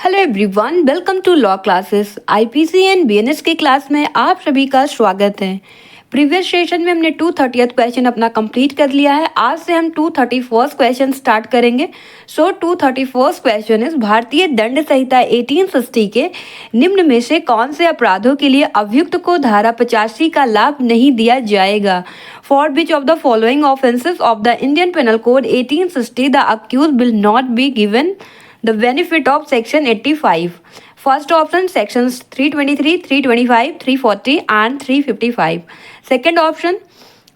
Hello everyone, welcome to law classes. IPC and BNS की class में आप सभी का स्वागत है। प्रीवियस सेशन में हमने 230th क्वेश्चन अपना कंप्लीट कर लिया है। आज से हम 231st क्वेश्चन स्टार्ट करेंगे। 231st क्वेश्चन इस भारतीय दंड संहिता 1860 के निम्न में से कौन से अपराधों के लिए अभियुक्त को धारा 85 का लाभ नहीं दिया जाएगा? For which of the following offences of the Indian Penal Code 1860 the accused will not be given the benefit of section 85? First option sections 323, 325, 340 and 355. Second option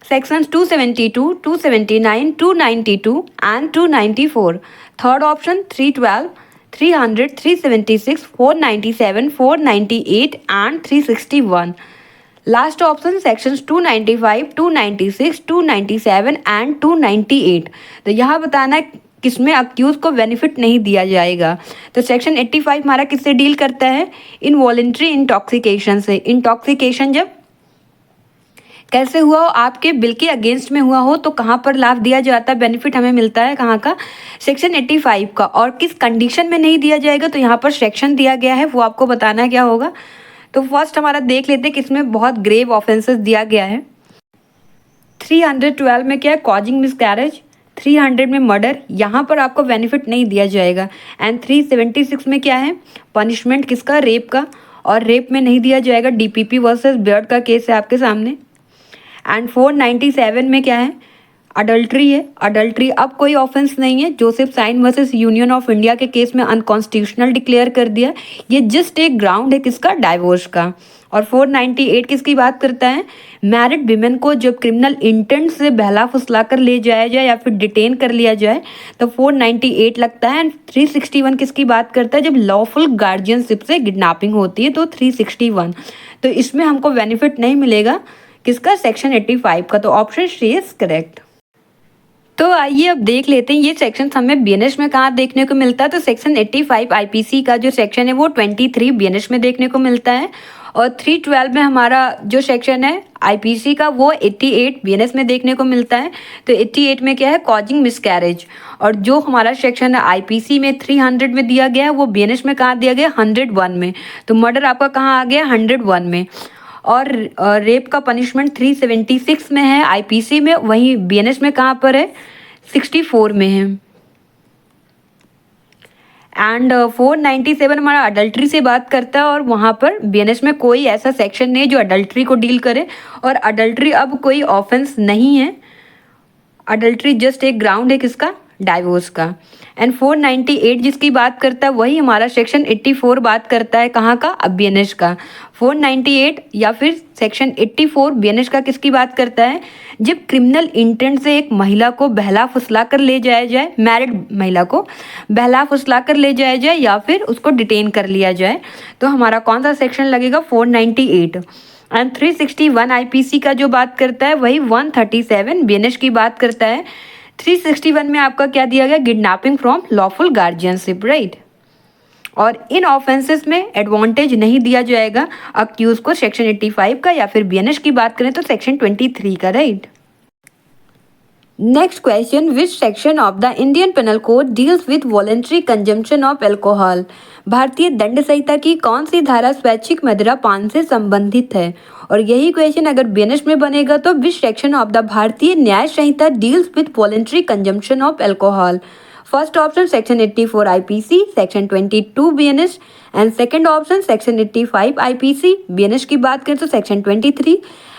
sections 272, 279, 292 and 294. Third option 312, 300, 376, 497, 498 and 361. Last option sections 295, 296, 297 and 298. तो यहाँ बताना है किसमें accused को benefit नहीं दिया जाएगा। तो सेक्शन 85 हमारा किससे डील करता है? इनवॉलेंट्री इंटॉक्सिकेशन से। इंटॉक्सिकेशन जब कैसे हुआ हो, आपके बिल के अगेंस्ट में हुआ हो, तो कहाँ पर लाभ दिया जाता है, बेनिफिट हमें मिलता है कहाँ का? सेक्शन 85 का। और किस कंडीशन में नहीं दिया जाएगा, तो यहाँ पर सेक्शन दिया गया है, वो आपको बताना क्या होगा। तो फर्स्ट हमारा देख लेते हैं किसमें बहुत ग्रेव ऑफेंसेस दिया गया है। 312 में क्या है? Causing miscarriage. 300 में मर्डर, यहाँ पर आपको बेनिफिट नहीं दिया जाएगा। एंड 376 में क्या है? पनिशमेंट किसका? रेप का। और रेप में नहीं दिया जाएगा। डीपीपी वर्सेस बियर्ड का केस है आपके सामने। एंड 497 में क्या है? अडल्ट्री है। अडल्ट्री अब कोई ऑफेंस नहीं है। Joseph Shine versus Union of India के केस में अनकॉन्स्टिट्यूशनल डिक्लेयर कर दिया। ये जस्ट एक ग्राउंड है किसका? डाइवोर्स का। और 498 किसकी बात करता है? मैरिड विमेन को जब क्रिमिनल इंटेंट से बहला फुसला कर ले जाया जाए या फिर डिटेन कर लिया जाए तो 498 लगता है। एंड 361 किसकी बात करता है? जब लॉफुल गार्जियनशिप से किडनैपिंग होती है तो 361। तो इसमें हमको बेनिफिट नहीं मिलेगा किसका? सेक्शन 85 का। तो ऑप्शन सी इज करेक्ट। तो आइए अब देख लेते हैं ये सेक्शन हमें बीएनएस में कहाँ देखने को मिलता है। तो सेक्शन 85 आईपीसी का जो सेक्शन है वो 23 बीएनएस में देखने को मिलता है। और 312 में हमारा जो सेक्शन है आईपीसी का वो 88 बीएनएस में देखने को मिलता है। तो 88 में क्या है? Causing miscarriage. और जो हमारा सेक्शन है आईपीसी में 300 में दिया गया है वो बीएनएस में कहाँ दिया गया? 101 में। तो मर्डर आपका कहाँ आ गया? 101 में। और रेप का पनिशमेंट 376 में है आईपीसी में, वहीं बीएनएस में कहाँ पर है? 64 में है। एंड 497 हमारा अडल्ट्री से बात करता है और वहाँ पर बीएनएस में कोई ऐसा सेक्शन नहीं है जो अडल्ट्री को डील करे। और अडल्ट्री अब कोई ऑफेंस नहीं है। अडल्ट्री जस्ट एक ग्राउंड है किसका? डाइवोर्स का। एंड 498 जिसकी बात करता है वही हमारा सेक्शन 84 बात करता है कहाँ का? अब बीएनएस का। 498 या फिर सेक्शन 84 बीएनएस का किसकी बात करता है? जब क्रिमिनल इंटेंट से एक महिला को बहला फुसला कर ले जाया जाए, मैरिड महिला को बहला फुसला कर ले जाया जाए या फिर उसको डिटेन कर लिया जाए, तो हमारा कौन सा सेक्शन लगेगा? 498। एंड 361 आईपीसी का जो बात करता है वही 137 बीएनएस की बात करता है। 361 में आपका क्या दिया गया? Kidnapping from lawful guardianship, right. और इन ऑफेंसेस में एडवांटेज नहीं दिया जाएगा अक्यूज को सेक्शन 85 का, या फिर बीएनएस की बात करें तो सेक्शन 23 का, right. Next question, which section of the Indian Penal Code deals with voluntary consumption of alcohol? भारतीय दंड संहिता की कौन सी धारा स्वैच्छिक मदिरा पान से संबंधित है? और यही क्वेश्चन अगर बीएनएस में बनेगा तो विच section of the Bharatiya Nyaya Sanhita deals with voluntary consumption of alcohol? First option section 84 IPC, section 22 BNS. And second option section 85 IPC, BNS की बात करें तो section 23।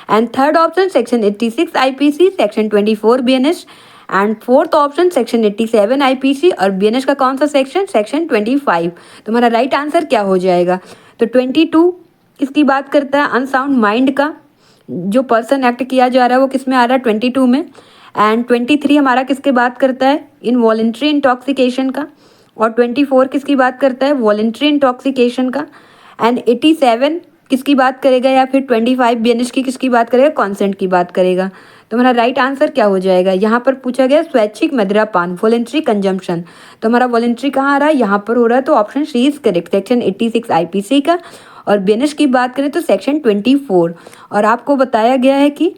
And third option section 86 IPC, section 24 BNS. And fourth option section 87 IPC, और BNS का कौन सा section? Section 25। तो हमारा राइट आंसर क्या हो जाएगा? तो 22 किसकी बात करता है? अनसाउंड माइंड का जो पर्सन एक्ट किया जा रहा है वो किस में आ रहा है? 22 में। एंड 23 हमारा किसके बात करता है? इनवॉलेंट्री इंटॉक्सिकेशन का। और 24 किसकी बात करता है? वॉलेंट्री इंटॉक्सिकेशन का। एंड 87 किसकी बात करेगा? या फिर 25 बीएनएस की किसकी बात करेगा? कॉन्सेंट की बात करेगा। तो हमारा राइट आंसर क्या हो जाएगा? यहाँ पर पूछा गया स्वैच्छिक मदिरा पान, वॉलेंट्री कंजम्पशन। तो हमारा वॉलेंट्री कहाँ आ रहा है? यहाँ पर हो रहा है। तो option C is correct, section 86 IPC का। और बीएनएस की बात करें तो सेक्शन 24। और आपको बताया गया है कि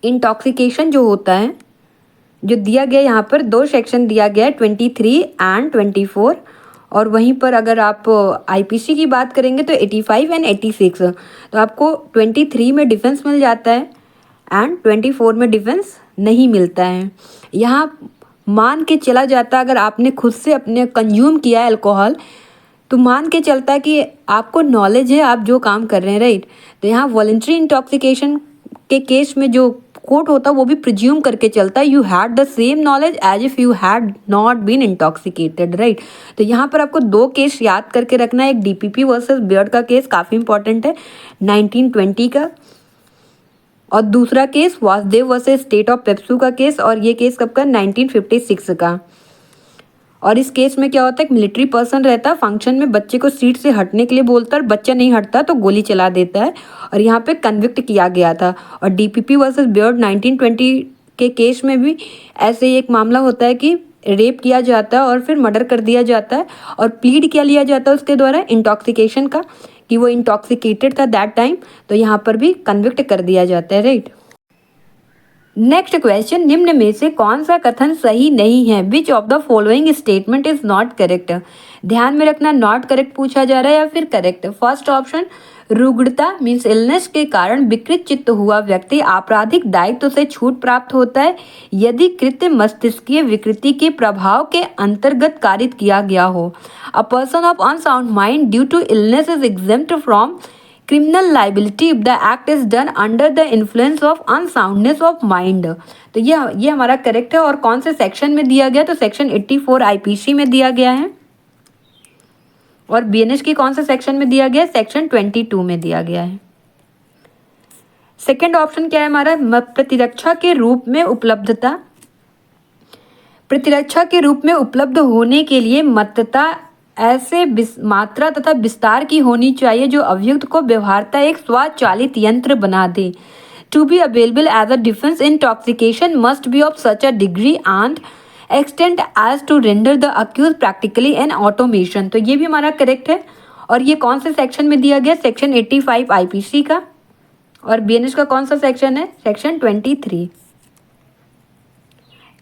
इंटॉक्सिकेशन जो होता है, जो दिया गया यहाँ पर दो सेक्शन दिया गया है 23 एंड 24। और वहीं पर अगर आप आईपीसी की बात करेंगे तो 85 एंड 86, तो आपको 23 में डिफेंस मिल जाता है एंड 24 में डिफेंस नहीं मिलता है। यहाँ मान के चला जाता है अगर आपने खुद से अपने कंज्यूम किया है अल्कोहल, तो मान के चलता है कि आपको नॉलेज है आप जो काम कर रहे हैं, राइट। तो यहाँ वॉलंटरी इंटॉक्सिकेशन के केस में जो कोर्ट होता है वो भी प्रिज्यूम करके चलता है you had the same knowledge as if you had not been intoxicated, right. तो यहाँ पर आपको दो केस याद करके रखना है, एक डीपीपी वर्सेस बियर्ड का केस काफ़ी इंपॉर्टेंट है 1920 का, और दूसरा case Vasudev versus state of PEPSU का केस, और ये केस कब का 1956 का। और इस केस में क्या होता है, एक मिलिट्री पर्सन रहता है, फंक्शन में बच्चे को सीट से हटने के लिए बोलता है और बच्चा नहीं हटता तो गोली चला देता है, और यहाँ पे कन्विक्ट किया गया था। और डीपीपी वर्सेस बियर्ड 1920 के केस में भी ऐसे ही एक मामला होता है कि रेप किया जाता है और फिर मर्डर कर दिया जाता है, और प्लीड क्या लिया जाता है उसके द्वारा इंटॉक्सिकेशन का, कि वो इंटॉक्सिकेटेड था दैट टाइम, तो यहाँ पर भी कन्विक्ट कर दिया जाता है, राइट। नेक्स्ट क्वेश्चन, निम्न में से कौन सा कथन सही नहीं है? विच of the following statement is not correct? ध्यान में रखना, नॉट करेक्ट पूछा जा रहा है या फिर करेक्ट। फर्स्ट ऑप्शन, रुग्णता मीन्स इलनेस के कारण विकृत चित्त हुआ व्यक्ति आपराधिक दायित्व से छूट प्राप्त होता है यदि कृत्य मस्तिष्कीय विकृति के प्रभाव के अंतर्गत कारित किया गया हो। A person of unsound mind due to illness is exempt from criminal liability if the act is done under the influence of unsoundness of mind। तो ये हमारा करेक्ट है। और कौन से सेक्शन में दिया गया? तो सेक्शन 84 आईपीसी में दिया गया है। और बीएनएस की कौन से सेक्शन में दिया गया है? सेक्शन 22 में दिया गया है। सेकेंड ऑप्शन क्या है हमारा? प्रतिरक्षा के रूप में उपलब्धता। प्रतिरक्षा के रूप में उपलब्ध होने के लिए महत्ता ऐसे मात्रा तथा विस्तार की होनी चाहिए जो अभियुक्त को व्यवहारता एक स्वचालित यंत्र बना दे। To be available as a defence intoxication must be of such a degree and extent as to render the accused practically an automation. तो ये भी हमारा करेक्ट है। और ये कौन से सेक्शन में दिया गया? सेक्शन 85 आईपीसी का। और बीएनएस का कौन सा सेक्शन है? सेक्शन 23।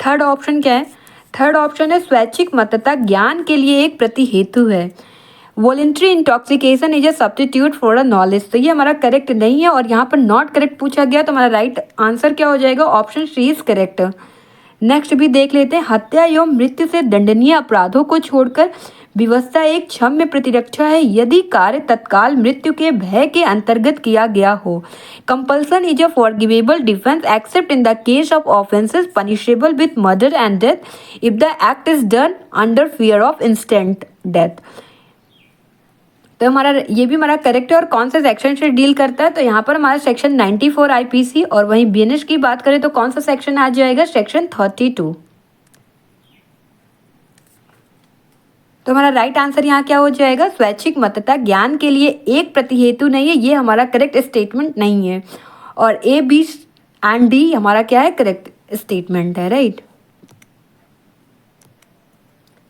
थर्ड ऑप्शन क्या है? थर्ड ऑप्शन है स्वैच्छिक महत्ता ज्ञान के लिए एक प्रतिहेतु है। Voluntary intoxication is a substitute for a knowledge. तो ये हमारा करेक्ट नहीं है। और यहाँ पर नॉट करेक्ट पूछा गया, तो हमारा राइट आंसर क्या हो जाएगा? Option C is correct. Next भी देख लेते हैं। हत्या एवं मृत्यु से दंडनीय अपराधों को छोड़कर विवशता एक क्षम्य प्रतिरक्षा है यदि कार्य तत्काल मृत्यु के भय के अंतर्गत किया गया हो। Compulsion is a forgivable defence accept in the case of offences punishable with murder and death if the act is done under fear of instant death. तो हमारा ये भी हमारा करेक्ट है। और कौन से सेक्शन से डील करता है? तो यहाँ पर हमारा सेक्शन 94 आईपीसी। और वहीं बीएनएस की बात करें तो कौन सा सेक्शन आ जाएगा? सेक्शन 32। तो हमारा राइट आंसर यहाँ क्या हो जाएगा? स्वैच्छिक महत्ता ज्ञान के लिए एक प्रतिहेतु नहीं है, ये हमारा करेक्ट स्टेटमेंट नहीं है। और ए बी एंड डी हमारा क्या है? करेक्ट स्टेटमेंट है, राइट।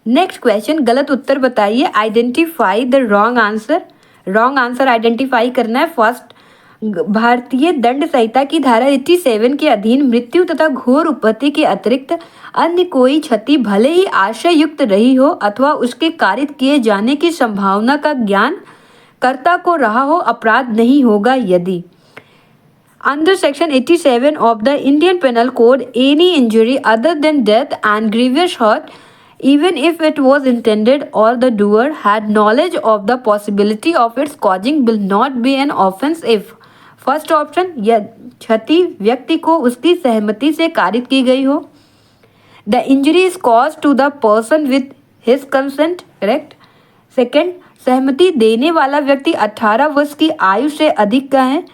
नेक्स्ट क्वेश्चन, गलत उत्तर बताइए। Identify the wrong answer. Wrong answer identify करना है। फर्स्ट, भारतीय दंड संहिता की धारा 87 के अधीन मृत्यु तथा घोर उपपत्ति के अतिरिक्त अन्य कोई क्षति भले ही आशय युक्त रही हो अथवा उसके कारित किए जाने की संभावना का ज्ञान कर्ता को रहा हो अपराध नहीं होगा यदि under section 87 of the Indian Penal Code any injury other than death and grievous hurt even if it was intended or the doer had knowledge of the possibility of its causing will not be an offense if first option, यह क्षति व्यक्ति को उसकी सहमति से कारित की गई हो। The injury is caused to the person with his consent, correct. Second, सहमति देने वाला व्यक्ति 18 वर्ष की आयु से अधिक का है।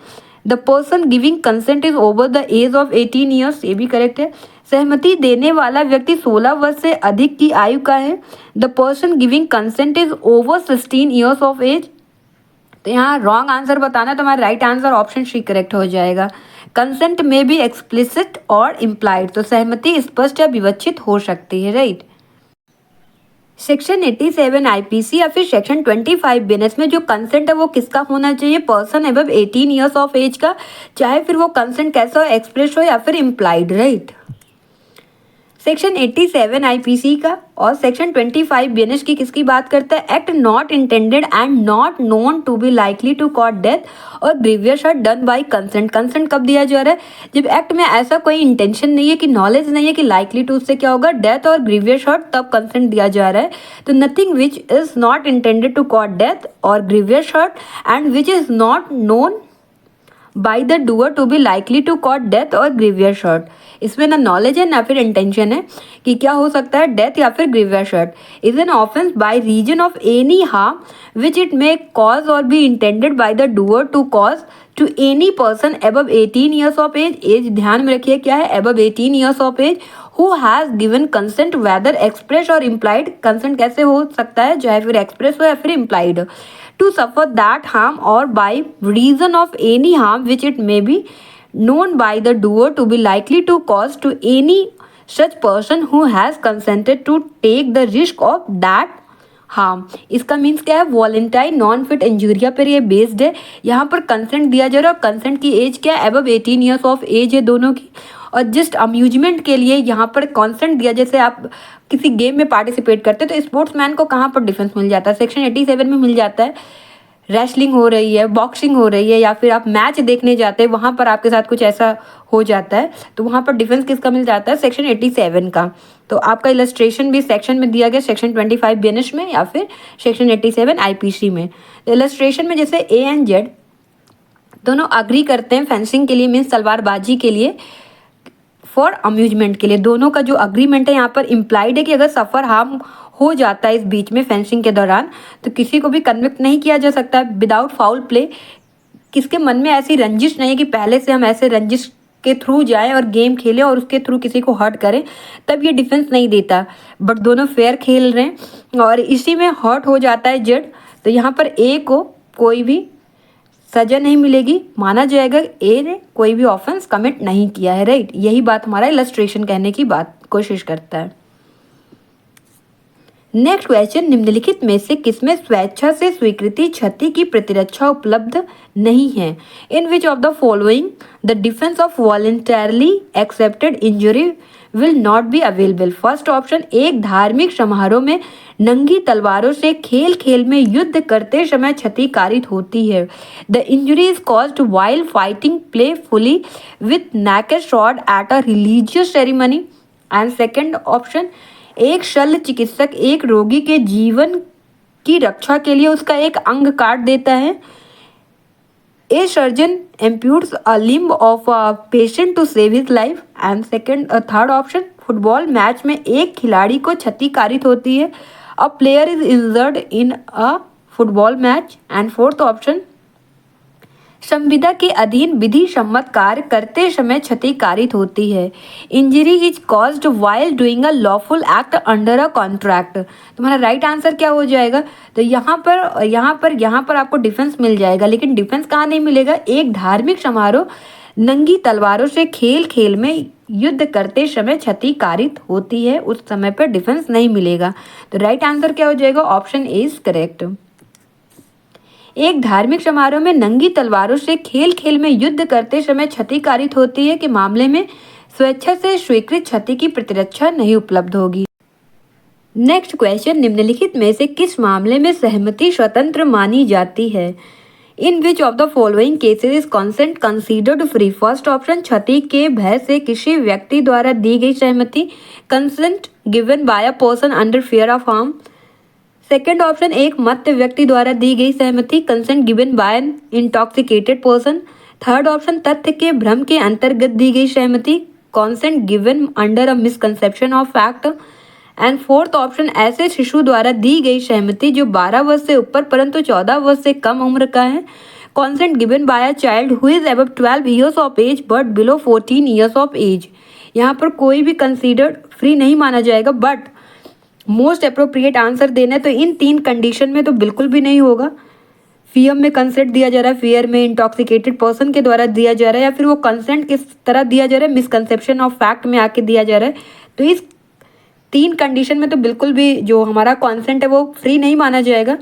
The person giving consent is over the age of 18 years, ये भी करेक्ट है। सहमति देने वाला व्यक्ति 16 वर्ष से अधिक की आयु का है। The person giving consent is over 16 years of age. तो यहाँ रॉन्ग आंसर बताना है, तो हमारा right answer option C correct हो जाएगा। कंसेंट में भी एक्सप्लिसिट और इम्प्लाइड, तो सहमति स्पष्ट या विवक्षित हो सकती है, राइट। सेक्शन 87 आईपीसी या फिर सेक्शन 25 बीएनएस में जो कंसेंट है वो किसका होना चाहिए? Person above 18 years of age का, चाहे फिर वो कंसेंट कैसा हो, एक्सप्रेस हो या फिर इम्प्लाइड, राइट। सेक्शन 87 आईपीसी का और सेक्शन 25 बीएनएस की किसकी बात करता है? Act not intended and not known to be likely to cause death और grievous hurt done by consent. Consent कब दिया जा रहा है? जब एक्ट में ऐसा कोई इंटेंशन नहीं है, कि नॉलेज नहीं है कि लाइकली टू उससे क्या होगा, डेथ और ग्रीवियस हर्ट, तब कंसेंट दिया जा रहा है। तो nothing which is not intended to cause death और grievous hurt and which is not known by the doer to be likely to cause death और ग्रीवियस हर्ट। इसमें ना नॉलेज है ना फिर इंटेंशन है कि क्या हो सकता है, डेथ या फिर grievous hurt. Is an offence by reason of any harm which it may cause और be intended by the doer to cause to any person above 18 years of age. Age ध्यान में रखिए क्या है, above 18 years of age, who has given consent whether express और implied. Consent कैसे हो सकता है, चाहे फिर एक्सप्रेस हो या फिर implied. To suffer that harm or by reason of any harm which it may be known by the doer to be likely to cause to any such person who has consented to take the risk of that harm। इसका means क्या है, वॉलेंटाइन non fit injuria पर ये based है। यहाँ पर consent दिया जा रहा है और कंसेंट की एज क्या है, अबव 18 ईयर्स ऑफ एज है दोनों की। और जस्ट अम्यूजमेंट के लिए यहाँ पर कंसेंट दिया, जैसे आप किसी गेम में पार्टिसिपेट करते हैं तो स्पोर्ट्समैन को कहाँ पर डिफेंस मिल जाता है, सेक्शन 87 में मिल जाता है। रेसलिंग हो रही है, बॉक्सिंग हो रही है, या फिर आप मैच देखने जाते हैं, वहाँ पर आपके साथ कुछ ऐसा हो जाता है तो वहाँ पर डिफेंस किसका मिल जाता है, सेक्शन 87 का। तो आपका इलस्ट्रेशन भी सेक्शन में दिया गया, सेक्शन 25 बीएनएस में या फिर सेक्शन 87 आईपीसी में। तो इलस्ट्रेशन में जैसे ए एंड जेड दोनों अग्री करते हैं फेंसिंग के लिए, मीन्स तलवारबाजी के लिए, फॉर अम्यूजमेंट के लिए। दोनों का जो अग्रीमेंट है यहाँ पर इम्प्लाइड है कि अगर सफ़र हार्म हो जाता है इस बीच में फेंसिंग के दौरान तो किसी को भी कन्विक्ट नहीं किया जा सकता विदाउट फाउल प्ले। किसके मन में ऐसी रंजिश नहीं है कि पहले से हम ऐसे रंजिश के थ्रू जाएं और गेम खेलें और उसके थ्रू किसी को हर्ट करें, तब ये डिफेंस नहीं देता। बट दोनों फेयर खेल रहे हैं और इसी में हर्ट हो जाता है जेड, तो यहाँ पर ए को कोई भी सजा नहीं मिलेगी, माना जाएगा ए ने कोई भी ऑफेंस कमिट नहीं किया है। राइट, यही बात हमारा इलस्ट्रेशन कहने की बात कोशिश करता है। नेक्स्ट क्वेश्चन, निम्नलिखित में से किसमें स्वेच्छा से स्वीकृति क्षति की प्रतिरक्षा उपलब्ध नहीं है? In which of the following the defence of voluntarily accepted injury will not be available? First option, एक धार्मिक समारोह में नंगी तलवारों से खेल खेल में युद्ध करते समय क्षति कारित होती है। The injury is caused while fighting playfully with naked sword at a religious ceremony. And second option, एक शल्य चिकित्सक एक रोगी के जीवन की रक्षा के लिए उसका एक अंग काट देता है। A surgeon amputates a limb of a patient to save his life. And third option, football match में एक खिलाड़ी को क्षति कारित होती है। A player is injured in a football match. And fourth option, संविदा के अधीन विधि सम्मत कार्य करते समय क्षति कारित होती है। Injury is caused while doing a lawful act under a contract. तुम्हारा राइट आंसर क्या हो जाएगा? तो यहाँ पर आपको डिफेंस मिल जाएगा, लेकिन डिफेंस कहाँ नहीं मिलेगा? एक धार्मिक समारोह नंगी तलवारों से खेल खेल में युद्ध करते समय क्षति कारित होती है, उस समय पर डिफेंस नहीं मिलेगा। तो राइट आंसर क्या हो जाएगा? Option A is correct. एक धार्मिक समारोह में नंगी तलवारों से खेल खेल में युद्ध करते समय क्षति कारित होती है के मामले में स्वेच्छा से स्वीकृत क्षति की प्रतिरक्षा नहीं उपलब्ध होगी। नेक्स्ट क्वेश्चन, निम्नलिखित में से किस मामले में सहमति स्वतंत्र मानी जाती है? In which of the following cases is consent considered free? First option, क्षति के भय से किसी व्यक्ति द्वारा दी गई सहमति, consent given by a person under fear of harm. Second option, एक मत्त व्यक्ति द्वारा दी गई सहमति, consent given by an intoxicated person. Third option, तथ्य के भ्रम के अंतर्गत दी गई सहमति, consent given under a misconception of fact. And fourth option, ऐसे शिशु द्वारा दी गई सहमति जो 12 वर्ष से ऊपर परंतु 14 वर्ष से कम उम्र का है, consent given by a child who is above 12 years of age but below 14 years of age. यहाँ पर कोई भी कंसीडर्ड फ्री नहीं माना जाएगा, बट मोस्ट अप्रोप्रिएट आंसर देना है तो इन 3 कंडीशन में तो बिल्कुल भी नहीं होगा। फियर में कंसेंट दिया जा रहा है, फियर में इंटॉक्सिकेटेड पर्सन के द्वारा दिया जा रहा है, या फिर वो कंसेंट किस तरह दिया जा रहा है, मिसकंसेप्शन ऑफ फैक्ट में आके दिया जा रहा है। तो इस 3 कंडीशन में तो बिल्कुल भी जो हमारा कंसेंट है वो फ्री नहीं माना जाएगा।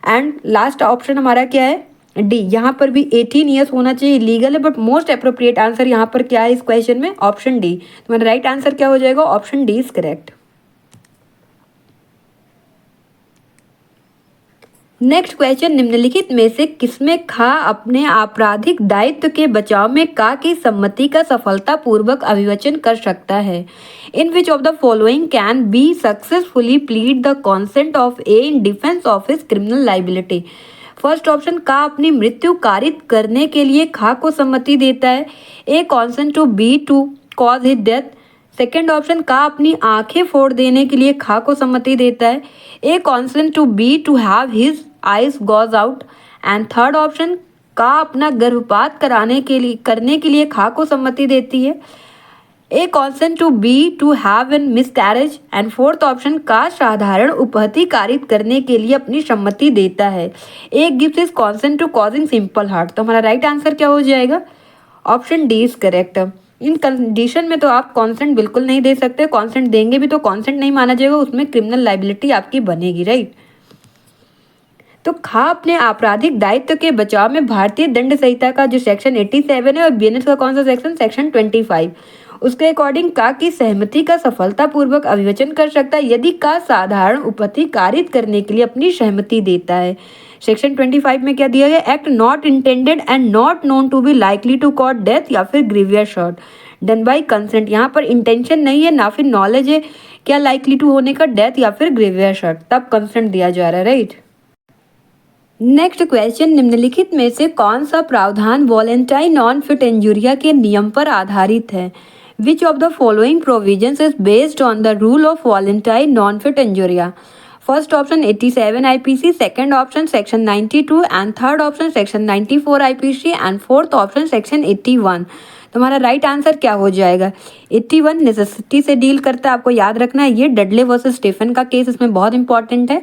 एंड लास्ट ऑप्शन हमारा क्या है? डी, यहाँ पर भी 18 ईयर्स होना चाहिए, लीगल है, बट मोस्ट अप्रोप्रिएट आंसर यहाँ पर क्या है इस क्वेश्चन में? Option D. तुम्हारा राइट आंसर क्या हो जाएगा? Option D is correct. Next question, निम्नलिखित में से किसमें खा अपने आपराधिक दायित्व के बचाव में का की सम्मति का सफलतापूर्वक अभिवचन कर सकता है? In which of the following can be successfully plead the consent of A in defence of his criminal liability? First option, का अपनी मृत्यु कारित करने के लिए खा को सम्मति देता है, A consent to B to cause his death. Second option, का अपनी आंखें फोड़ देने के लिए खा को सम्मति देता है, A consent to B to have his eyes gouge out. And third option, का अपना गर्भपात करने के लिए खा को सम्मति देती है, A consent to B to have an miscarriage. And fourth option, का साधारण उपहति कारित करने के लिए अपनी सम्मति देता है, A gives his consent to causing simple hurt. तो हमारा राइट आंसर क्या हो जाएगा? Option D is correct. इन कंडीशन में तो आप कॉन्सेंट बिल्कुल नहीं दे सकते, कॉन्सेंट देंगे भी तो कॉन्सेंट नहीं माना जाएगा, उसमें क्रिमिनल लाइबिलिटी आपकी बनेगी, राइट। तो खा अपने आपराधिक दायित्व के बचाव में भारतीय दंड संहिता का जो सेक्शन 87 है और बीएनएस का कौन सा सेक्शन? सेक्शन 25। उसके अकॉर्डिंग का की सहमति का सफलतापूर्वक अभिवचन कर सकता है यदि का साधारण उपहति कारित करने के लिए अपनी सहमति देता है। सेक्शन 25 में क्या दिया गया? Act not intended and not known to be likely to cause death या फिर grievous hurt done by consent. यहाँ पर इंटेंशन नहीं है ना फिर नॉलेज है क्या लाइकली टू होने का, डेथ या फिर ग्रीवियस हर्ट, तब कंसेंट दिया जा रहा है, राइट। नेक्स्ट क्वेश्चन, निम्नलिखित में से कौन सा प्रावधान वॉलेंटाइन नॉन फिट इंजुरिया के नियम पर आधारित है? Which of the following provisions is based on the rule of voluntary non-fit injuria? First option 87 IPC, second option section 92 and third option section 94 IPC and fourth option section 81। तुम्हारा right answer क्या हो जाएगा? 81 necessity से deal करता है, आपको याद रखना है, ये डडले वर्सेस स्टीफन का केस इसमें बहुत इंपॉर्टेंट है।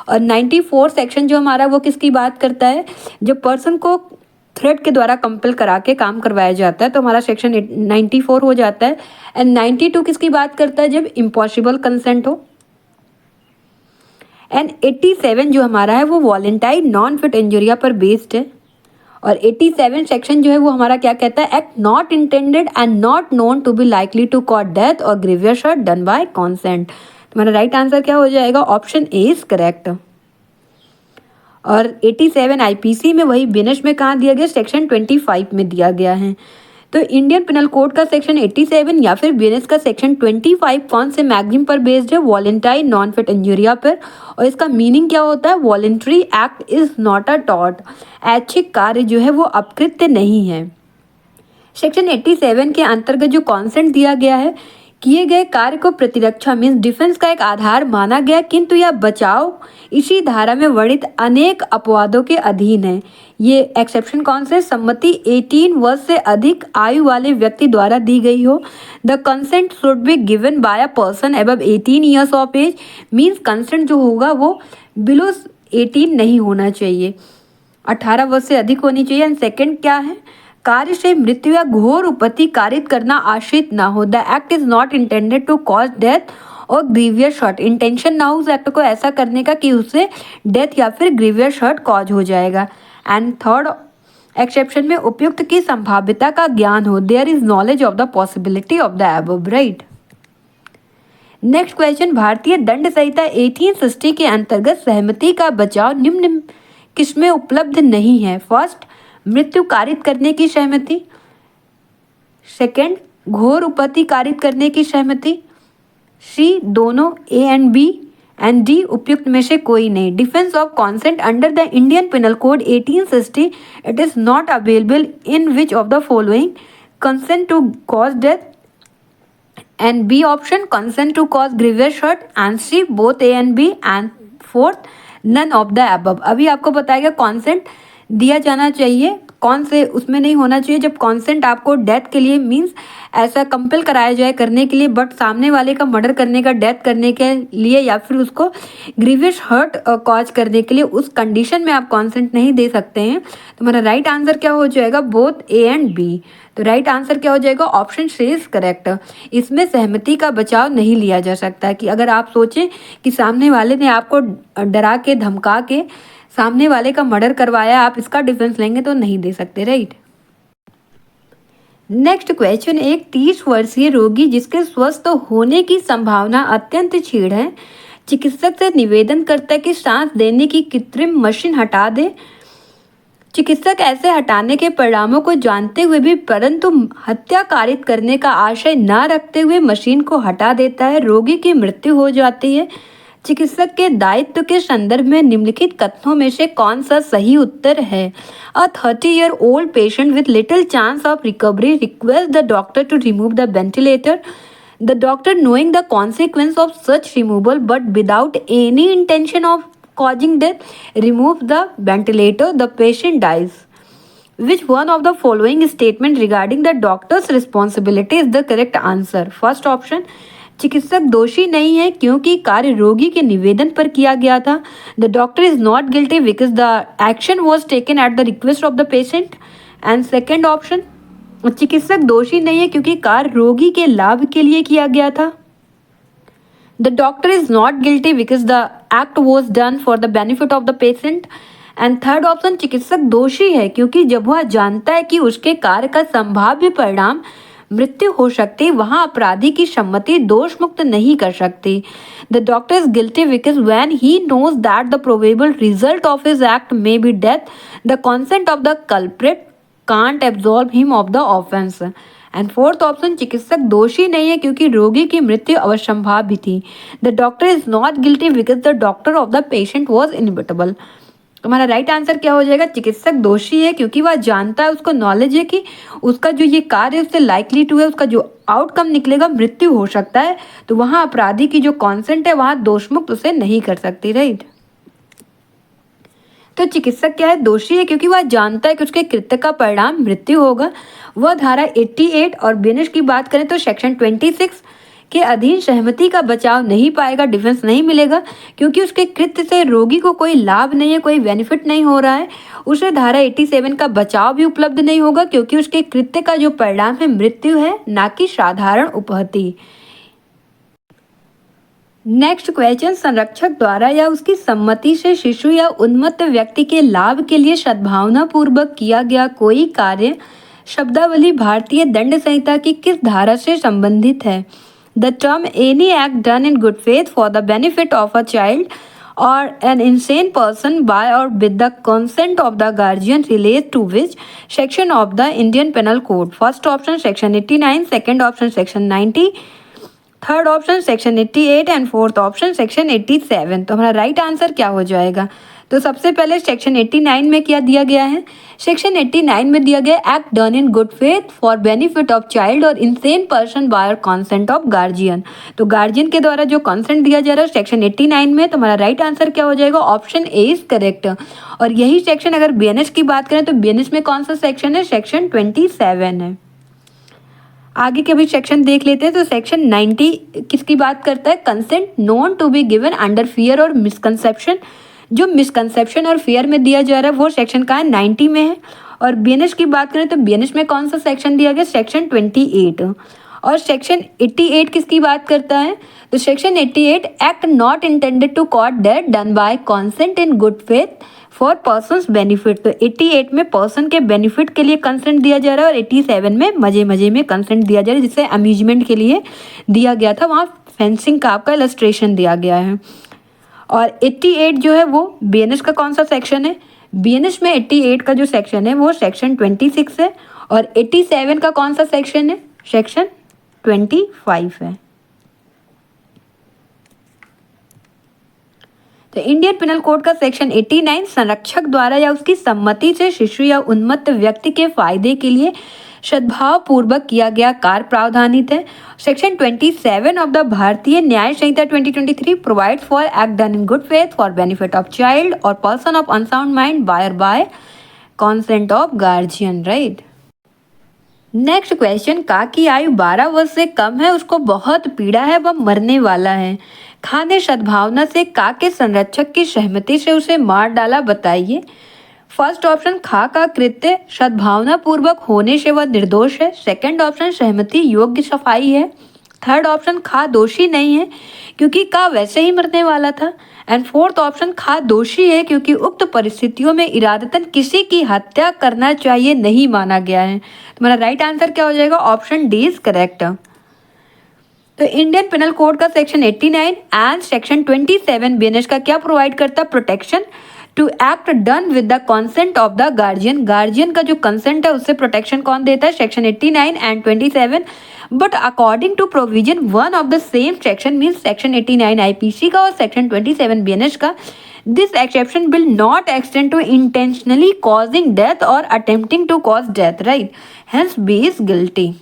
और 94 सेक्शन जो हमारा वो किसकी बात करता है? जब पर्सन को थ्रेट के द्वारा कंपेल करा के काम करवाया जाता है, तो हमारा सेक्शन 94 हो जाता है। एंड 92 किसकी बात करता है? जब इम्पॉसिबल कंसेंट हो। एंड 87 जो हमारा है वो वॉलेंटाइन नॉन फिट इंजुरिया पर बेस्ड है। और 87 सेक्शन जो है वो हमारा क्या कहता है? Act not intended and not known to be likely to cause death और grievous hurt done by consent. तुम्हारा राइट आंसर क्या हो जाएगा? Option A is correct. और 87 आईपीसी में वही बीएनएस में कहाँ दिया गया? सेक्शन 25 में दिया गया है। तो इंडियन पिनल कोड का सेक्शन 87 या फिर बीएनएस का सेक्शन 25 कौन से मैगजीम पर बेस्ड है? वॉलेंटाइन नॉन फिट इंजुरिया पर। और इसका मीनिंग क्या होता है? Voluntary act is not a tort, ऐच्छिक कार्य जो है वो अपकृत्य नहीं है। सेक्शन 87 के अंतर्गत जो कॉन्सेंट दिया गया है, किए गए कार्य को प्रतिरक्षा मीन्स डिफेंस का एक आधार माना गया, किंतु यह बचाव इसी धारा में वर्णित अनेक अपवादों के अधीन है। ये एक्सेप्शन कौन से? सम्मति 18 वर्ष से अधिक आयु वाले व्यक्ति द्वारा दी गई हो। The consent should be given by a person above 18 years of age, means consent जो होगा वो बिलो 18 नहीं होना चाहिए, 18 वर्ष से अधिक होनी चाहिए। एंड सेकेंड क्या है? कार्य से मृत्यु या घोर उपहति कारित करना आश्रित ना हो। The act is not intended to cause death और ग्रीवियस हर्ट, इंटेंशन ना हो उस एक्ट को ऐसा करने का कि उससे डेथ या फिर ग्रीवियस हर्ट कॉज हो जाएगा। एंड थर्ड एक्सेप्शन में उपयुक्त की संभाव्यता का ज्ञान हो, there is knowledge of the possibility of the above, right. Next question, भारतीय दंड संहिता 1860 के अंतर्गत सहमति का बचाव निम्न किसमें उपलब्ध नहीं है? फर्स्ट, मृत्यु कारित करने की सहमति, सेकंड घोर उपहति कारित करने की सहमति, सी दोनों A and B, and D उपयुक्त में से कोई नहीं। Defence of consent under the Indian Penal Code 1860 it is not available in which of the following? Consent to cause death, and B option consent to cause grievous hurt, and C both A and B, and fourth none of the above. अभी आपको बताएगा consent दिया जाना चाहिए, कौन से उसमें नहीं होना चाहिए जब कॉन्सेंट आपको डेथ के लिए मींस ऐसा कंपेल कराया जाए करने के लिए, बट सामने वाले का मर्डर करने का, डेथ करने के लिए या फिर उसको ग्रीवियस हर्ट कॉज करने के लिए, उस कंडीशन में आप कॉन्सेंट नहीं दे सकते हैं। तुम्हारा राइट आंसर क्या हो जाएगा? Both A and B. तो राइट आंसर क्या हो जाएगा? Option C is correct. इसमें सहमति का बचाव नहीं लिया जा सकता कि अगर आप सोचें कि सामने वाले ने आपको डरा के धमका के सामने वाले का मर्डर करवाया, आप इसका डिफेंस लेंगे तो नहीं दे सकते, राइट। नेक्स्ट क्वेश्चन, एक 30 वर्षीय रोगी जिसके स्वस्थ होने की संभावना अत्यंत क्षीण है, चिकित्सक से निवेदन करता है कि सांस देने की कृत्रिम मशीन हटा दे। चिकित्सक ऐसे हटाने के परिणामों को जानते हुए भी परंतु हत्या कारित करने का आशय न रखते हुए मशीन को हटा देता है। रोगी की मृत्यु हो जाती है। चिकित्सक के दायित्व के संदर्भ में निम्नलिखित कथनों में से कौन सा सही उत्तर है? अ 30-year-old patient with little chance of recovery requests the doctor to remove the ventilator. The doctor, knowing the consequence of such removal but without any intention of causing death, removes the ventilator. The patient dies. Which one of the following statement regarding the doctor's responsibility is the correct answer? First option, चिकित्सक दोषी नहीं है क्योंकि कार्य रोगी के निवेदन पर किया गया था। The doctor is not guilty because the action was taken at the request of the patient. And second option, चिकित्सक दोषी नहीं है क्योंकि कार्य रोगी के लाभ के लिए किया गया था। The doctor is not guilty because the act was done for the benefit of the patient. And third option, चिकित्सक दोषी है क्योंकि जब वह जानता है कि उसके कार्य का संभाव्य परिणाम मृत्यु हो सकती, वहां अपराधी की सम्मति दोष मुक्त नहीं कर सकती। The doctor is guilty because when he knows that the probable result of his act may be death, the consent of the culprit can't absolve him of the offence. And fourth option, चिकित्सक दोषी नहीं है क्योंकि रोगी की मृत्यु अवसंभाव्य थी। The doctor is not guilty because the doctor of the patient was inevitable. हमारा राइट आंसर क्या हो जाएगा? चिकित्सक दोषी है क्योंकि वह जानता है, उसको नॉलेज है कि उसका जो ये कार्य है उससे लाइकली टू है, उसका जो आउटकम निकलेगा मृत्यु हो सकता है, तो वहां अपराधी की जो कॉन्सेंट है वहां दोषमुक्त उसे नहीं कर सकती, राइट। तो चिकित्सक क्या है? दोषी है क्योंकि वह जानता है कि उसके कृत्य का परिणाम मृत्यु होगा। वह धारा 88 और बेनिश की बात करें तो सेक्शन 26 के अधीन सहमति का बचाव नहीं पाएगा, डिफेंस नहीं मिलेगा क्योंकि उसके कृत्य से रोगी को कोई लाभ नहीं है, कोई बेनिफिट नहीं हो रहा है। उसे धारा 87 का बचाव भी उपलब्ध नहीं होगा क्योंकि उसके कृत्य का जो परिणाम है मृत्यु है, ना कि साधारण उपहति। नेक्स्ट क्वेश्चन, संरक्षक द्वारा या उसकी सम्मति से शिशु या उन्मत्त व्यक्ति के लाभ के लिए सद्भावना पूर्वक किया गया कोई कार्य शब्दावली भारतीय दंड संहिता की किस धारा से संबंधित है? The term any act done in good faith for the benefit of a child or an insane person by or with the consent of the guardian relates to which section of the Indian Penal Code? First option section 89, second option section 90, third option section 88 and fourth option section 87। तो हमारा right answer क्या हो जाएगा? तो सबसे पहले section 89 में क्या दिया गया है? सेक्शन 89 में दिया गया act done in good faith for benefit of child और insane person by consent of guardian. तो गार्जियन के द्वारा जो कॉन्सेंट दिया जा रहा है सेक्शन 89 में, तो हमारा राइट आंसर क्या हो जाएगा? Option A is correct. और यही सेक्शन अगर बीएनएस की बात करें तो बीएनएस में कौन सा सेक्शन है? सेक्शन 27 है। आगे के भी सेक्शन देख लेते हैं। तो सेक्शन 90 किसकी बात करता है? Consent known to be given under fear और मिसकंसेप्शन। जो मिसकंसेप्शन और फियर में दिया जा रहा है वो सेक्शन का है 90 में है। और बीएनएस की बात करें तो बीएनएस में कौन सा सेक्शन दिया गया? सेक्शन 28। और सेक्शन 88 किसकी बात करता है? तो section 88 act not intended to cause death done by consent in good faith for person's benefit. तो 88 में पर्सन के बेनिफिट के लिए कंसेंट दिया जा रहा है और 87 में मजे मजे में कंसेंट दिया जा रहा है, जिससे अम्यूजमेंट के लिए दिया गया था। वहाँ फेंसिंग का आपका इलस्ट्रेशन दिया गया है। और 88 जो है वो बीएनएस का कौन सा सेक्शन है? बीएनएस में 88 का जो सेक्शन है वो सेक्शन 26 है। और 87 का कौन सा सेक्शन है? सेक्शन 25 है। तो इंडियन पिनल कोड का सेक्शन 89 संरक्षक द्वारा या उसकी सम्मति से शिशु या उन्मत्त व्यक्ति के फायदे के लिए सद्भाव पूर्वक किया गया कार्य प्रावधानित है। Section 27 of the Bharatiya Nyaya Sanhita 2023 provides for act done in good faith for benefit of child और person of unsound mind by consent of guardian, right. Next question, का की आयु 12 वर्ष से कम है, उसको बहुत पीड़ा है, वह मरने वाला है। खाने सद्भावना से का के संरक्षक की सहमति से उसे मार डाला, बताइए। फर्स्ट ऑप्शन खा का कृत्य सद्भावना पूर्वक होने से वह निर्दोष है। सेकंड ऑप्शन सहमति योग्य सफाई है। थर्ड ऑप्शन खा दोषी नहीं है क्योंकि का वैसे ही मरने वाला था। एंड फोर्थ ऑप्शन खा दोषी है क्योंकि उक्त परिस्थितियों में इरादतन किसी की हत्या करना चाहिए नहीं माना गया है। तुम्हारा राइट आंसर क्या हो जाएगा? Option D is correct. तो इंडियन पिनल कोड का सेक्शन 89 एंड सेक्शन 27 बीएनएस का क्या प्रोवाइड करता है? Protection to act done with the consent of the guardian. Guardian का जो कंसेंट है उससे प्रोटेक्शन कौन देता है? Section 89 and 27। But according to provision one of the same section means section 89 IPC का और सेक्शन 27 बीएनएस का, this exception will not extend to intentionally causing death और attempting to cause death, right? Hence B is guilty.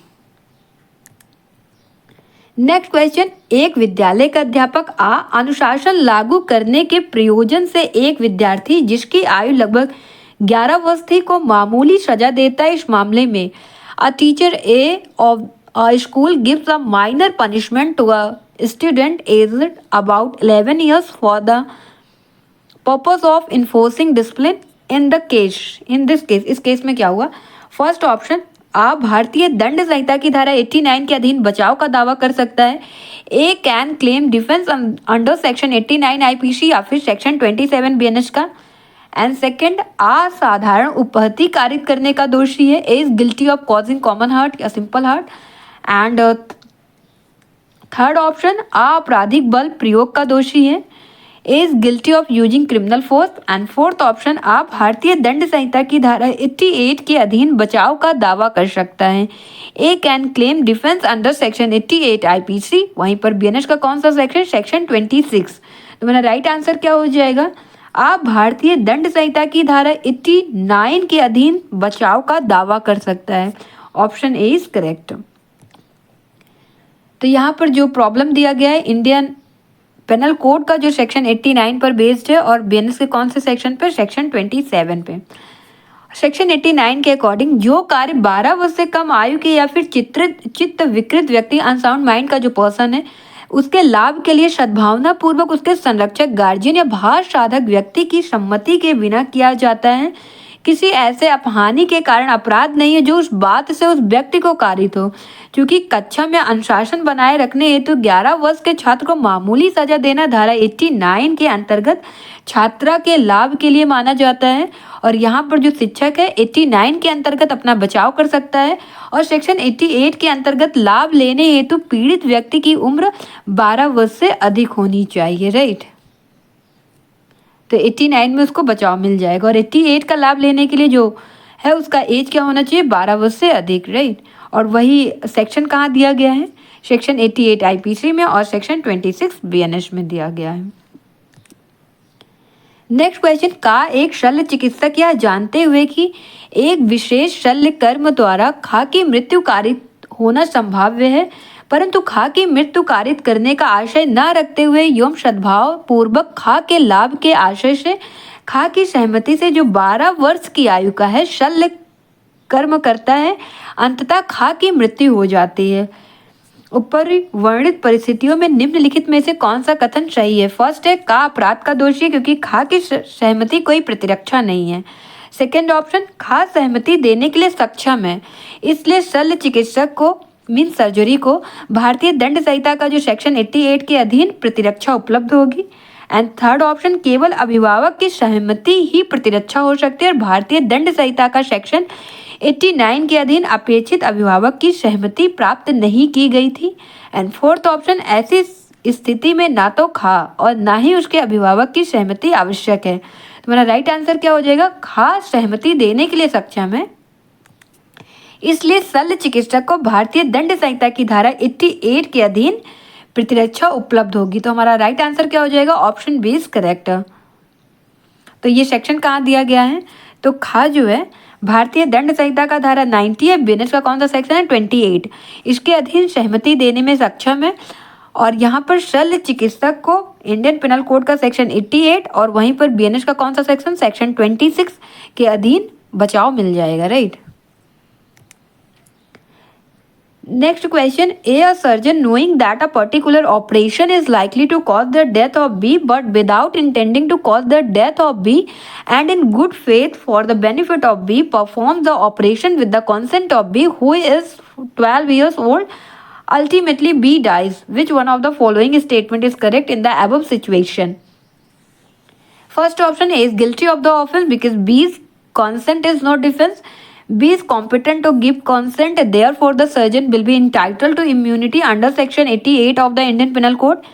Next question, एक विद्यालय का अध्यापक आ अनुशासन लागू करने के प्रयोजन से एक विद्यार्थी जिसकी आयु लगभग 11 वर्ष थी को मामूली सजा देता है। इस मामले में a teacher A of a school gives a minor punishment to a student aged about 11 years for the purpose of enforcing discipline in this case. इस केस में क्या हुआ? फर्स्ट ऑप्शन आ भारतीय दंड संहिता की धारा 89 के अधीन बचाव का दावा कर सकता है। A can claim defence under section 89 IPC या फिर सेक्शन 27 बीएनएस का। एंड सेकंड, आ साधारण उपहति कारित करने का दोषी है। A is guilty of causing common hurt या simple hurt. And third option, A आपराधिक बल प्रयोग का दोषी है। A is guilty of using criminal force. And fourth option, आप भारतीय दंड संहिता की धारा 88 के अधीन बचाव का दावा कर सकता है। A can claim defence under section 88 IPC. वहीं पर बीएनएस का कौन सा सेक्शन? सेक्शन 26। तो मेरा राइट आंसर क्या हो जाएगा? आप भारतीय दंड संहिता की धारा 89 के अधीन बचाव का दावा कर सकता है। Option A is correct. तो यहाँ पर जो प्रॉब्लम दिया गया है इंडियन पेनल कोड का जो सेक्शन 89 पर बेस्ड है और बीएनएस के कौन से सेक्शन पर? सेक्शन 27 पे। सेक्शन 89 के अकॉर्डिंग जो कार्य 12 वर्ष से कम आयु के या फिर चित्त विकृत व्यक्ति अनसाउंड माइंड का जो पर्सन है उसके लाभ के लिए सद्भावना पूर्वक उसके संरक्षक गार्जियन या भार साधक व्यक्ति की सम्मति के बिना किया जाता है, किसी ऐसे अपहानि के कारण अपराध नहीं है जो उस बात से उस व्यक्ति को कारित हो। क्योंकि कक्षा में अनुशासन बनाए रखने हेतु 11 वर्ष के छात्र को मामूली सजा देना धारा 89 के अंतर्गत छात्रा के लाभ के लिए माना जाता है। और यहाँ पर जो शिक्षक है 89 के अंतर्गत अपना बचाव कर सकता है और सेक्शन 88 के अंतर्गत लाभ लेने हेतु पीड़ित व्यक्ति की उम्र 12 वर्ष से अधिक होनी चाहिए, राइट? तो 89 में उसको बचाव मिल जाएगा और 88 का लाभ लेने के लिए जो है उसका एज क्या होना चाहिए? 12 वर्ष से अधिक, राइट? और वही सेक्शन कहाँ दिया गया है? सेक्शन 88 आईपीसी में और सेक्शन 26 बीएनएस में दिया गया है। नेक्स्ट क्वेश्चन, का एक शल्य चिकित्सक यह जानते हुए कि एक विशेष शल्य कर्म द्वारा खा की मृत्यु कारित होना संभाव्य है परंतु खा की मृत्यु कारित करने का आशय न रखते हुए एवं सद्भाव पूर्वक खा के लाभ के आशय से खा की सहमति से जो 12 वर्ष की आयु का है शल्य कर्म करता है, अंततः खा की मृत्यु हो जाती है। ऊपर वर्णित परिस्थितियों में निम्नलिखित में से कौन सा कथन सही है? फर्स्ट है, का अपराध का दोषी है क्योंकि खा की सहमति कोई प्रतिरक्षा नहीं है। सेकेंड ऑप्शन, खा सहमति देने के लिए सक्षम है इसलिए शल्य चिकित्सक को मीन सर्जरी को भारतीय दंड संहिता का जो सेक्शन 88 के अधीन प्रतिरक्षा उपलब्ध होगी। एंड थर्ड ऑप्शन, केवल अभिभावक की सहमति ही प्रतिरक्षा हो सकती है और भारतीय दंड संहिता का सेक्शन 89 के अधीन अपेक्षित अभिभावक की सहमति प्राप्त नहीं की गई थी। एंड फोर्थ ऑप्शन, ऐसी स्थिति में ना तो खा और ना ही उसके अभिभावक की सहमति आवश्यक है। तुम्हारा राइट आंसर क्या हो जाएगा? खा सहमति देने के लिए सक्षम है इसलिए शल्य चिकित्सक को भारतीय दंड संहिता की धारा 88 के अधीन प्रतिरक्षा उपलब्ध होगी। तो हमारा राइट आंसर क्या हो जाएगा? Option B is correct. तो ये सेक्शन कहाँ दिया गया है? तो खा जो है भारतीय दंड संहिता का धारा 90 है, बीएनएस का कौन सा सेक्शन है? 28। इसके अधीन सहमति देने में सक्षम है और यहाँ पर शल्य चिकित्सक को इंडियन पिनल कोड का सेक्शन 88 और वहीं पर बीएनएस का कौन सा सेक्शन? सेक्शन 26 के अधीन बचाव मिल जाएगा, right? Next question, A surgeon knowing that a particular operation is likely to cause the death of B but without intending to cause the death of B and in good faith for the benefit of B performs the operation with the consent of B who is 12 years old. Ultimately B dies. Which one of the following statement is correct in the above situation? First option, A is guilty of the offense because B's consent is no defense. B is competent to give consent, therefore the surgeon will be entitled to immunity under section 88 of the Indian Penal Code.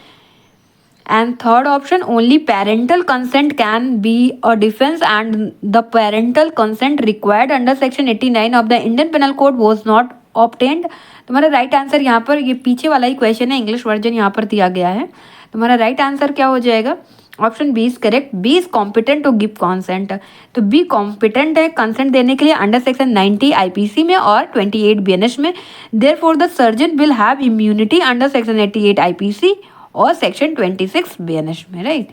And third option, only parental consent can be a defense and the parental consent required under section 89 of the Indian Penal Code was not obtained. तुम्हारा right answer यहाँ पर, ये पीछे वाला ही question है, English version यहाँ पर दिया गया है. तुम्हारा राइट आंसर क्या हो जाएगा? Option B is correct. B is competent to give consent. तो बी कॉम्पिटेंट है कंसेंट देने के लिए अंडर सेक्शन 90 आईपीसी में और 28 बीएनएस में. Therefore the surgeon will have immunity under section 88 IPC और सेक्शन 26 बीएनएस में. राइट.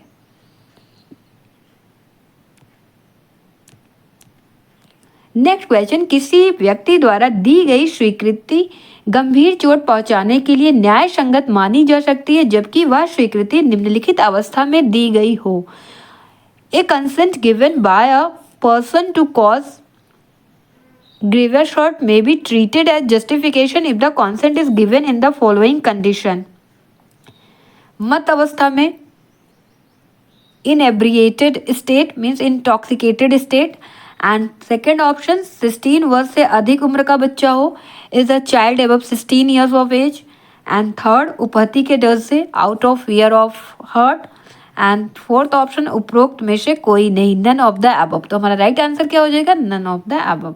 नेक्स्ट क्वेश्चन, किसी व्यक्ति द्वारा दी गई स्वीकृति गंभीर चोट पहुंचाने के लिए न्याय संगत मानी जा सकती है जबकि वह स्वीकृति निम्नलिखित अवस्था में दी गई हो. A consent given by a person to cause grievous hurt may be treated as justification if the consent is given in the following condition. मत अवस्था में, inebriated state means intoxicated state, and second option 16 वर्ष से अधिक उम्र का बच्चा हो, is a child above 16 years of age. And third, उपहति के डर से, out of fear of hurt. And fourth option, उपरोक्त में से कोई नहीं, नन ऑफ द अबव. तो हमारा राइट आंसर क्या हो जाएगा? None of the above.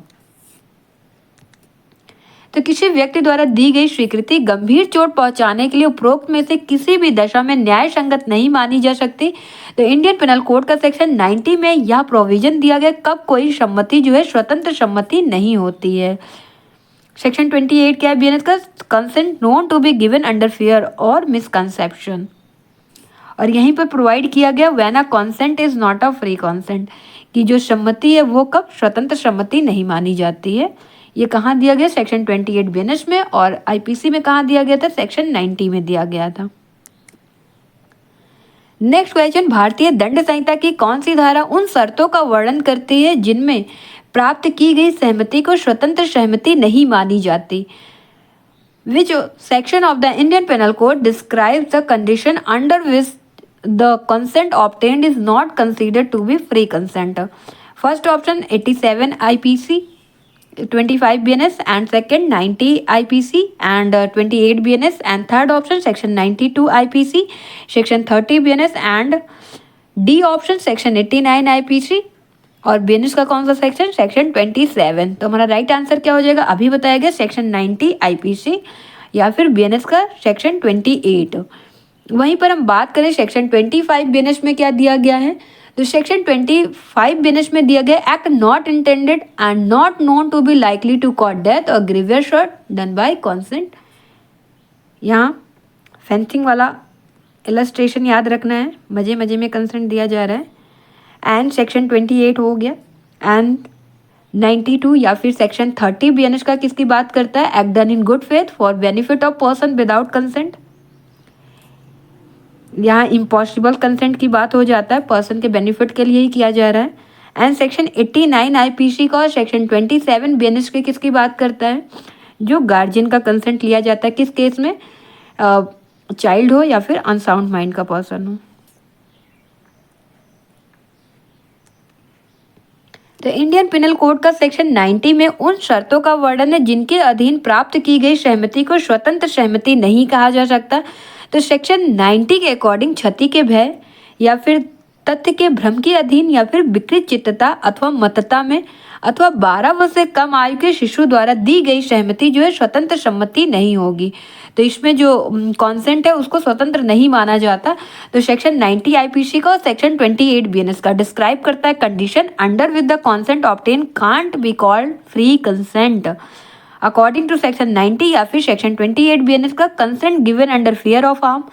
तो किसी व्यक्ति द्वारा दी गई स्वीकृति गंभीर चोट पहुंचाने के लिए उपरोक्त में से किसी भी दशा में न्याय संगत नहीं मानी जा सकती. तो इंडियन पिनल कोड का सेक्शन 90 में यह प्रोविजन दिया गया कब कोई सम्मति जो है स्वतंत्र सम्मति नहीं होती है. सेक्शन 28 क्या है बीएनएस का? Consent known to be given under fear और मिसकंसेप्शन. और यहीं पर प्रोवाइड किया गया when a consent is not a free consent, कि जो सम्मति है वो कब स्वतंत्र सम्मति नहीं मानी जाती है. ये कहाँ दिया गया? सेक्शन 28 बीएनएस में. और आईपीसी में कहाँ दिया गया था? सेक्शन 90 में दिया गया था. नेक्स्ट क्वेश्चन, भारतीय दंड संहिता की कौन सी धारा उन शर्तों का वर्णन करती है जिनमें प्राप्त की गई सहमति को स्वतंत्र सहमति नहीं मानी जाती? Which section of the Indian Penal Code describes the condition under which the consent obtained is not considered to be free consent? First option 87 IPC 25 BNS, and second 90 IPC and 28 BNS, and third option section 92 IPC, section 30 BNS and D option section 89 IPC. और BNS का कौन सा section? Section 27. तो हमारा right answer क्या हो जाएगा? अभी बताया गया सेक्शन 90 IPC या फिर BNS का सेक्शन 28. वहीं पर हम बात करें सेक्शन 25 BNS में क्या दिया गया है, तो सेक्शन 25 बीएनएस में दिया गया act not intended and not known to be likely to cause death और grievous hurt done by consent. यहाँ फेंसिंग वाला इलस्ट्रेशन याद रखना है, मजे मजे में कंसेंट दिया जा रहा है. एंड सेक्शन 28 हो गया. एंड 92 या फिर सेक्शन 30 बीएनएस का किसकी बात करता है? Act done in good faith for benefit of person without consent. यहाँ इम्पॉसिबल कंसेंट की बात हो जाता है, पर्सन के बेनिफिट के लिए ही किया जा रहा है. एंड सेक्शन 89 आईपीसी का और सेक्शन 27 बीएनएस के किसकी बात करता है? जो गार्जियन का कंसेंट लिया जाता है किस केस में? चाइल्ड हो या फिर अनसाउंड माइंड का पर्सन हो. तो इंडियन पिनल कोड का सेक्शन 90 में उन शर्तों का वर्णन है जिनके अधीन प्राप्त की गई सहमति को स्वतंत्र सहमति नहीं कहा जा सकता. तो सेक्शन 90 के अकॉर्डिंग क्षति के भय या फिर तथ्य के भ्रम के अधीन या फिर विकृत चित्तता अथवा मतता में अथवा 12 वर्ष से कम आयु के शिशु द्वारा दी गई सहमति जो है स्वतंत्र सम्मति नहीं होगी. तो इसमें जो कॉन्सेंट है उसको स्वतंत्र नहीं माना जाता. तो सेक्शन 90 आईपीसी का और सेक्शन 28 बीएनएस का डिस्क्राइब करता है condition under with the consent obtain can't be called free consent. According to section 90 या फिर सेक्शन 28 बीएनएस का consent given under fear of harm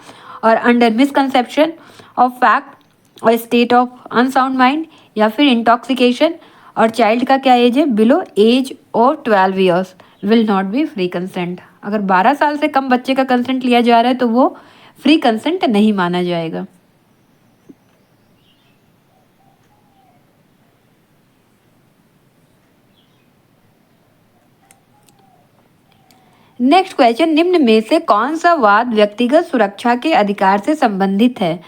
और अंडर मिसकंसेप्शन ऑफ फैक्ट और स्टेट ऑफ अनसाउंड माइंड या फिर intoxication और child का क्या एज है? बिलो एज और 12 years will not B free consent. अगर 12 साल से कम बच्चे का कंसेंट लिया जा रहा है तो वो फ्री कंसेंट नहीं माना जाएगा। नेक्स्ट क्वेश्चन, निम्न में से कौन सा वाद व्यक्तिगत सुरक्षा के अधिकार से संबंधित है?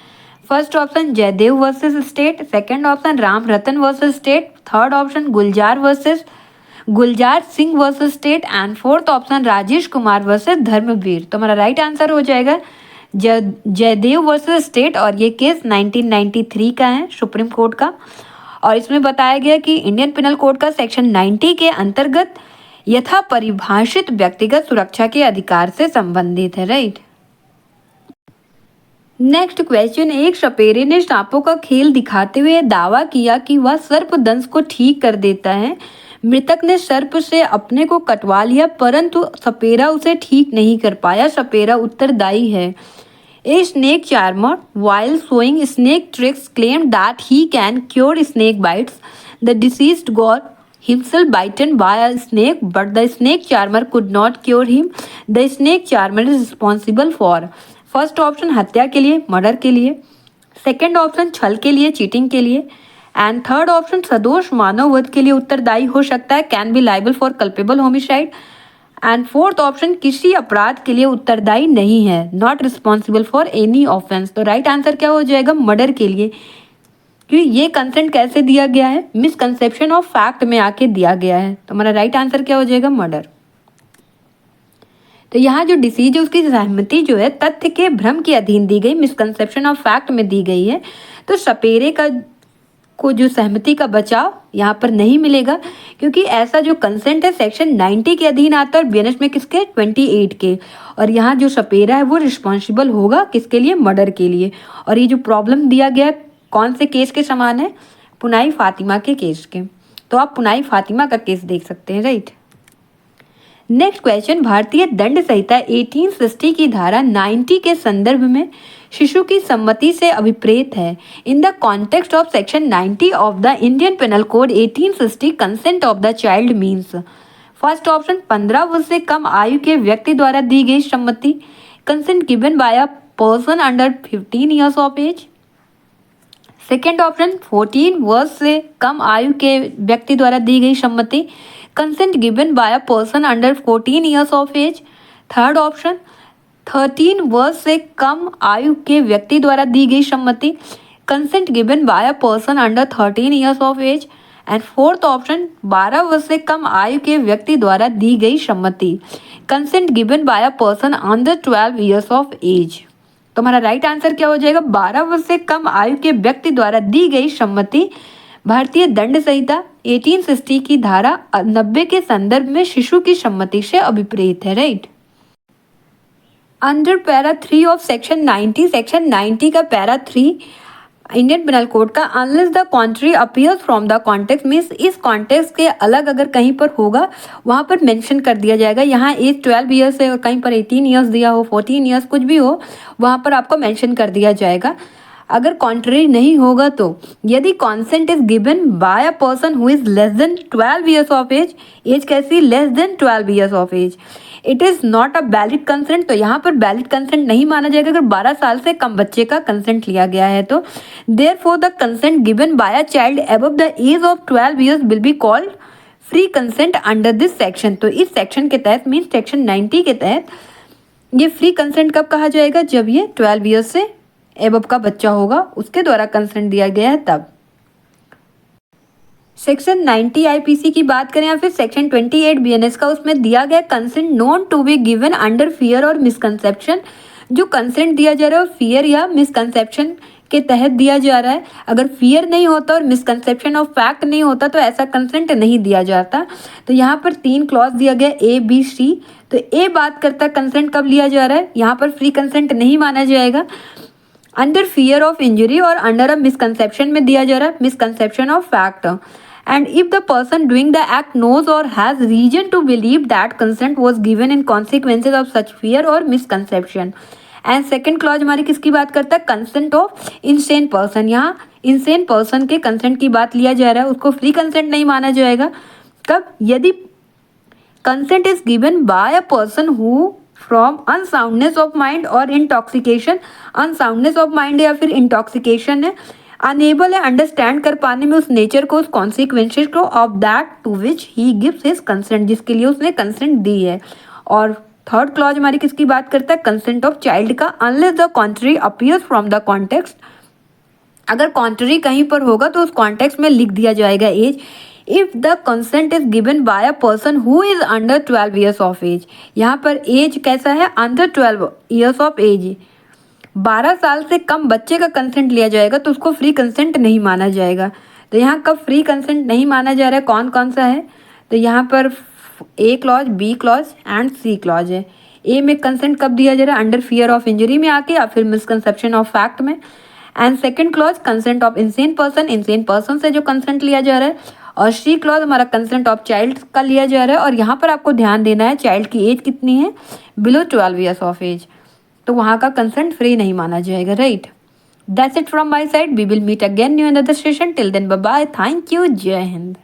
First option Jaidev versus state, second option Ram Ratan versus state, third option Gulzar Singh versus state and fourth option Rajesh Kumar versus Dharamvir. तो हमारा राइट आंसर हो जाएगा जयदेव वर्सेस स्टेट, और ये केस 1993 का है, सुप्रीम कोर्ट का। और इसमें बताया गया कि इंडियन पिनल कोड का सेक्शन 90 के अंतर्गत यथा परिभाषित व्यक्तिगत सुरक्षा के अधिकार से संबंधित है। राइट। नेक्स्ट क्वेश्चन, एक सपेरे ने सांपों का खेल दिखाते हुए दावा किया कि वह सर्पदंश को ठीक कर देता है। मृतक ने सर्प से अपने को कटवा लिया परंतु सपेरा उसे ठीक नहीं कर पाया। सपेरा उत्तरदायी है। A snake charmer, while showing snake tricks, claimed that he can cure snake bites. The deceased got himself bitten by a snake, but the snake charmer could not cure him. The snake charmer is responsible for first option हत्या के लिए, murder के लिए, second option छल के लिए, cheating के लिए, एंड थर्ड ऑप्शन सदोष मानववध के लिए उत्तरदायी हो सकता है, can be liable for culpable homicide, and fourth option किसी अपराध के लिए उत्तरदायी नहीं है, not responsible for any offence. तो राइट आंसर क्या हो जाएगा? मर्डर के लिए। क्योंकि ये कंसेंट कैसे दिया गया है? मिसकंसेप्शन ऑफ फैक्ट में आके दिया गया है। तो हमारा राइट आंसर क्या हो जाएगा? मर्डर। तो यहाँ जो डिसीज है उसकी सहमति जो है तथ्य के भ्रम के अधीन दी गई, मिसकंसेप्शन ऑफ फैक्ट में दी गई है। तो सपेरे का को जो सहमति का बचाव यहाँ पर नहीं मिलेगा, क्योंकि ऐसा जो कंसेंट है सेक्शन 90 के अधीन आता है और बीएनएस में किसके? 28 के। और यहाँ जो सपेरा है वो रिस्पॉन्सिबल होगा किसके लिए? मर्डर के लिए। और ये जो प्रॉब्लम दिया गया है कौन से केस के समान है? पुनाई फातिमा के केस के। तो आप पुनाई फातिमा का केस देख सकते हैं। राइट। नेक्स्ट क्वेश्चन, भारतीय दंड संहिता 1860 की धारा 90 के संदर्भ में शिशु की सम्मति से अभिप्रेत है। In the context of section 90 of the Indian Penal Code 1860 consent of the child means first option 15 वर्ष से कम आयु के व्यक्ति द्वारा दी गई सम्मति, consent given by a person under 15 years of age. Second option 14 वर्ष से कम आयु के व्यक्ति द्वारा दी गई सम्मति, consent given by a person under 14 years of age. Third option 13 वर्ष से कम आयु के व्यक्ति द्वारा दी गई सम्मति, consent given by a person under 13 years of age. And fourth option 12 वर्ष से कम आयु के व्यक्ति द्वारा दी गई सम्मति, consent given by a person under 12 years of age. तो हमारा राइट आंसर क्या हो जाएगा? 12 वर्ष से कम आयु के व्यक्ति द्वारा दी गई सम्मति भारतीय दंड संहिता 1860 की धारा 90 के संदर्भ में शिशु की सम्मति से अभिप्रेत है। Right. Under para 3 of section 90, section 90 का पैरा 3 इंडियन पेनल कोड का unless the contrary appears from the context means इस कॉन्टेक्स्ट के अलग अगर कहीं पर होगा वहाँ पर मेंशन कर दिया जाएगा। यहाँ एज 12 ईयर्स है और कहीं पर 18 ईयर्स दिया हो, 14 ईयर्स कुछ भी हो, वहाँ पर आपको मेंशन कर दिया जाएगा। अगर कॉन्ट्री नहीं होगा तो यदि consent is given by a person who is less than 12 years of age, age कैसी? Less than 12 years of age, it is not a valid consent. तो यहाँ पर वैलिड कंसेंट नहीं माना जाएगा अगर 12 साल से कम बच्चे का कंसेंट लिया गया है। तो therefore the consent given by a child above the age of 12 years will be called free consent under this section. तो इस सेक्शन के तहत मीन सेक्शन 90 के तहत ये फ्री कंसेंट कब कहा जाएगा? जब ये 12 ईयर्स से एबव का बच्चा होगा, उसके द्वारा कंसेंट दिया गया है तब। सेक्शन 90 आईपीसी की बात करें या फिर सेक्शन 28 बीएनएस का, उसमें दिया गया consent known to be given under fear और मिसकंसेप्शन। जो कंसेंट दिया जा रहा है वो फियर या मिसकंसेप्शन के तहत दिया जा रहा है। अगर फियर नहीं होता और मिसकंसेप्शन ऑफ फैक्ट नहीं होता तो ऐसा कंसेंट नहीं दिया जाता। तो यहाँ पर 3 क्लॉज दिया गया ए बी सी। तो ए बात करता है कंसेंट कब लिया जा रहा है, यहाँ पर फ्री कंसेंट नहीं माना जाएगा। अंडर फियर ऑफ इंजरी और अंडर अ मिसकंसेप्शन में दिया जा रहा है misconception of fact. And if the person doing the act knows और has reason to believe that consent was given in consequences of such fear और misconception. And second clause हमारी किसकी बात करता है? Consent of insane person. यहाँ insane person के consent की बात लिया जा रहा है, उसको फ्री कंसेंट नहीं माना जाएगा। कब? यदि consent is given by a person who from unsoundness of mind और इंटॉक्सिकेशन, अनसाउंडनेस ऑफ माइंड या फिर इंटॉक्सिकेशन है, अनेबल है अंडरस्टैंड कर पाने में उस नेचर को, उस कॉन्सिक्वेंसेज को of that to which he gives his consent, जिसके लिए उसने कंसेंट दी है। और थर्ड क्लॉज हमारी किसकी बात करता है, कंसेंट ऑफ चाइल्ड का, unless the contrary appears from the context, अगर कॉन्ट्री कहीं पर होगा तो उस कॉन्टेक्स्ट में लिख दिया जाएगा age. If the consent is given by a person who is under 12 years of age, यहाँ पर एज कैसा है, अंडर 12 ईयर्स ऑफ एज, 12 साल से कम बच्चे का कंसेंट लिया जाएगा तो उसको फ्री कंसेंट नहीं माना जाएगा। तो यहाँ कब फ्री कंसेंट नहीं माना जा रहा है, कौन कौन सा है, तो यहाँ पर A clause, B clause and C clause है। ए में कंसेंट कब दिया जा रहा है, अंडर फियर ऑफ इंजरी में आके या फिर मिसकंसेप्शन ऑफ फैक्ट में। And second clause consent of insane person, insane person से जो कंसेंट लिया जा रहा है। और सी क्लॉज हमारा कंसेंट ऑफ चाइल्ड का लिया जा रहा है, और यहाँ पर आपको ध्यान देना है चाइल्ड की एज कितनी है, बिलो 12 ईयर्स ऑफ एज, तो वहाँ का कंसेंट फ्री नहीं माना जाएगा, right. That's it from my side, we will meet again new in other session, till then bye bye, thank you, जय हिंद।